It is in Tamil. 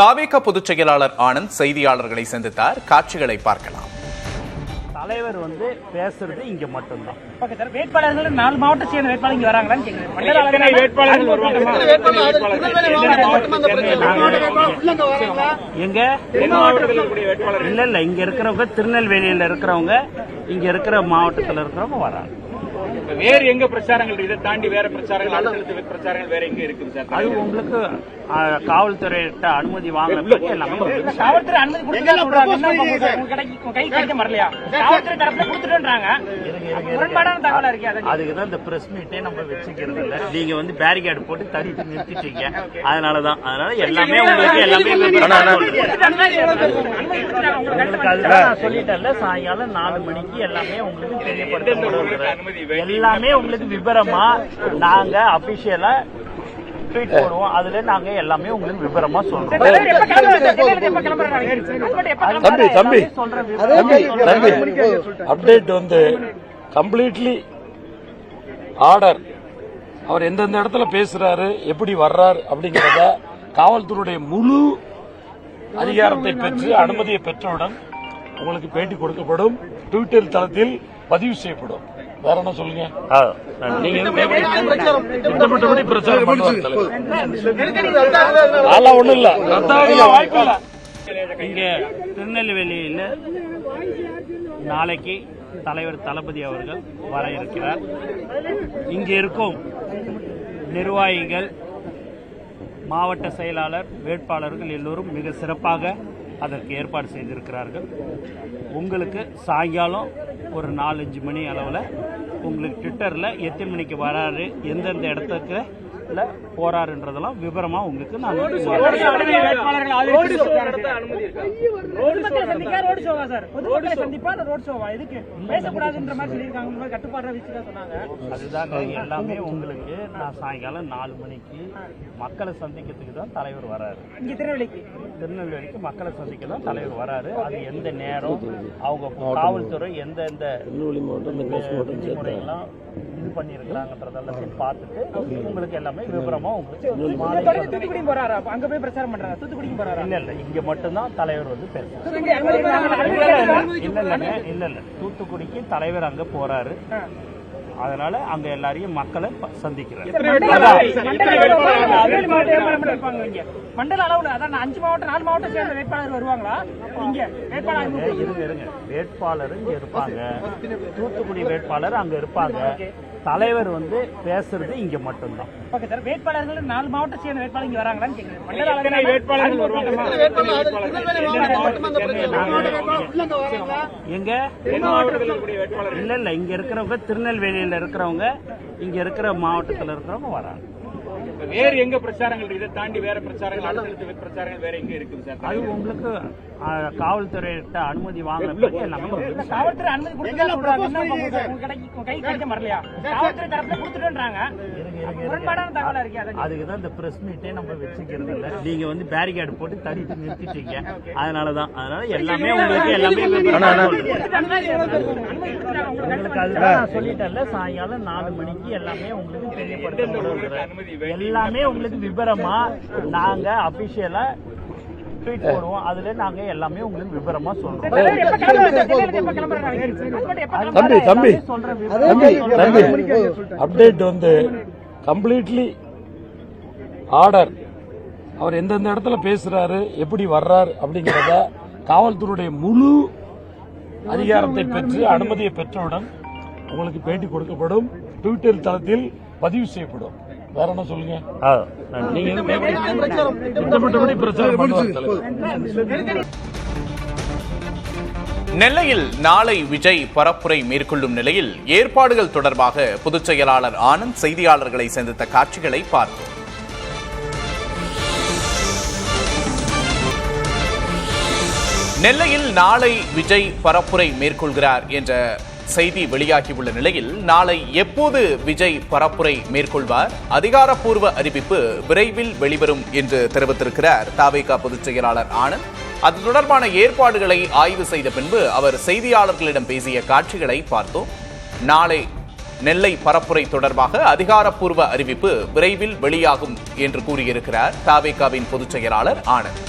தாவேக பொதுச் செயலாளர் ஆனந்த் செய்தியாளர்களை சந்தித்தார். காட்சிகளை பார்க்கலாம். தலைவர் பேசுறது இங்க மட்டும்தான். வேட்பாளர்கள் 4 மாவட்ட சேர்ந்த வேட்பாளர் இங்க வராங்களான்னு எங்க இல்ல இங்க இருக்கிறவங்க திருநெல்வேலியில இருக்கிறவங்க இங்க இருக்கிற மாவட்டத்தில் இருக்கிறவங்க வராங்க. வேறு எங்க பிரச்சாரங்கள் இதை தாண்டி வேற பிரச்சாரங்கள் அடுத்தடுத்த பிரச்சாரங்கள் வேற எங்க இருக்குது சார்? அது உங்களுக்கு காவல்துறையிட்ட அனுமதி வாங்கின எல்லாமே காவல்துறை அனுமதி கை கிடைக்க வரலையா? காவல்துறை தரப்புல கொடுத்துட்டுன்றாங்க. முரண்பாடான தகவலா இருக்கு. அதுக்குதான் இந்த பிரஸ் மீட்டே நம்ம வச்சுக்கிறது இல்ல. நீங்க பேரிகேட் போட்டு தடுத்து நிறுத்திட்டீங்க. அதனால எல்லாமே உங்களுக்கு எல்லாமே உங்களுக்கு அதுதான் நான் சொல்லிட்டேன்ல. சாயங்காலம் 4 மணிக்கு எல்லாமே உங்களுக்கு தெரியப்படுத்த எல்லாமே உங்களுக்கு விபரமா நாங்க அபிஷியலா ட்வீட் போடுவோம். அதுல நாங்க எல்லாமே உங்களுக்கு விபரமா சொல்றோம். Update completely order. அவர் எந்தெந்த இடத்துல பேசுறாரு, எப்படி வர்றாரு அப்படிங்கறத காவல்துறையுடைய முழு அதிகாரத்தை பெற்று அனுமதியை பெற்றவுடன் உங்களுக்கு பேட்டி கொடுக்கப்படும். ட்விட்டர் தளத்தில் பதிவு செய்யப்படும். வேற என்ன சொல்லுங்க? திட்டமிட்டபடி பிரச்சாரம் ஒண்ணும் இல்ல. இங்க திருநெல்வேலியில நாளைக்கு தலைவர் தளபதி அவர்கள் வர இருக்கிறார். இங்க இருக்கும் நிர்வாகிகள், மாவட்ட செயலாளர், வேட்பாளர்கள் எல்லோரும் மிக சிறப்பாக அதற்கு ஏற்பாடு செய்திருக்கிறார்கள். உங்களுக்கு சாயங்காலம் ஒரு 4-5 மணி அளவில் உங்களுக்கு ட்விட்டரில் எத்தனை மணிக்கு வராரு, எந்தெந்த இடத்துக்கு போறாருன்றதெல்லாம் விவரமா உங்களுக்கு நான் அதுதாங்க எல்லாமே உங்களுக்கு. நான் சாயங்காலம் 4 மணிக்கு மக்களை சந்திக்கிறதுக்கு தான் தலைவர் வராரு. திருநெல்வேலிக்கு மக்களை சந்திக்க தான் தலைவர் வராரு. அது எந்த நேரம், அவங்க காவல்துறை எந்தெந்த விதிமுறையெல்லாம் இது பண்ணிருக்கிறாங்கன்றதெல்லாம் பார்த்துட்டு உங்களுக்கு எல்லாமே விவரமா உங்களுக்கு தூத்துக்குடி போறாரு. அங்க போய் பிரச்சாரம் பண்றாங்க. தூத்துக்குடிக்கு போறாரு. இல்ல இங்க மட்டும்தான் தலைவர் பேசுறாரு. இல்ல தூத்துக்குடிக்கு தலைவர் அங்க போறாரு. அதனால அங்க எல்லாரையும் மக்களை சந்திக்கிறார். மண்டல அளவுல அதான் 5 மாவட்டம் 4 மாவட்டம் சேர்ந்த வேட்பாளர் வருவாங்களா? இங்க வேட்பாளர் இங்க இருப்பாங்க. தூத்துக்குடி வேட்பாளர் அங்க இருப்பாங்க. தலைவர் பேசுறது இங்க மட்டும்தான். வேட்பாளர்கள் 4 மாவட்டம் சேர்ந்த வேட்பாளர் இங்க வராங்களான்னு எங்க இல்ல இங்க இருக்கிறவங்க திருநெல்வேலியில இருக்கிறவங்க இங்க இருக்கிற மாவட்டத்தில் இருக்கிறவங்க வராங்க. வேறு எங்க பிரச்சாரங்கள் இதை தாண்டி வேற பிரச்சாரங்கள் அடுத்தடுத்த பிரச்சாரங்கள் வேற எங்க இருக்குது சார்? அது உங்களுக்கு காவல்துறையிட்ட அனுமதி வாங்கின எல்லாமே காவல்துறை அனுமதி கை கிடைக்க வரலையா? காவல்துறை தரப்புல கொடுத்துட்டுன்றாங்க. முரண்பாடான தகவலா இருக்கு. அதுக்குதான் இந்த பிரஸ் மீட்டே நம்ம வச்சுக்கிறது இல்ல. நீங்க பேரிகேட் போட்டு தடுத்து நிறுத்திட்டீங்க. அதனால எல்லாமே உங்களுக்கு எல்லாமே உங்களுக்கு அதுதான் நான் சொல்லிட்டேன்ல. சாயங்காலம் 4 மணிக்கு எல்லாமே உங்களுக்கு தெரியப்படுத்த எல்லாமே உங்களுக்கு விபரமா நாங்க அபிஷியலா ட்வீட் போடுவோம். அதுல நாங்க எல்லாமே உங்களுக்கு விபரமா சொல்றோம். Update completely order. அவர் எந்தெந்த இடத்துல பேசுறாரு, எப்படி வர்றாரு அப்படிங்கறத காவல்துறையுடைய முழு அதிகாரத்தை பெற்று அனுமதியை பெற்றவுடன் உங்களுக்கு பேட்டி கொடுக்கப்படும். ட்விட்டர் தளத்தில் பதிவு செய்யப்படும். வேற என்ன சொல்லுங்க? திட்டமிட்டபடி பிரச்சாரம். நெல்லையில் நாளை விஜய் பரப்புரை மேற்கொள்ளும் நிலையில் ஏற்பாடுகள் தொடர்பாக பொதுச் செயலாளர் ஆனந்த் செய்தியாளர்களை சந்தித்த காட்சிகளை பார்த்தோம். நெல்லையில் நாளை விஜய் பரப்புரை மேற்கொள்கிறார் என்ற செய்தி வெளியாகியுள்ள நிலையில் நாளை எப்போது விஜய் பரப்புரை மேற்கொள்வார், அதிகாரப்பூர்வ அறிவிப்பு விரைவில் வெளிவரும் என்று தெரிவித்திருக்கிறார் தாவேக பொதுச் செயலாளர் ஆனந்த். அது தொடர்பான ஏற்பாடுகளை ஆய்வு செய்த பின்பு அவர் செய்தியாளர்களிடம் பேசிய காட்சிகளை பார்த்தோம். நாளை நெல்லை பரப்புரை தொடர்பாக அதிகாரப்பூர்வ அறிவிப்பு விரைவில் வெளியாகும் என்று கூறியிருக்கிறார் தாவேகாவின் பொதுச் செயலாளர் ஆனந்த்.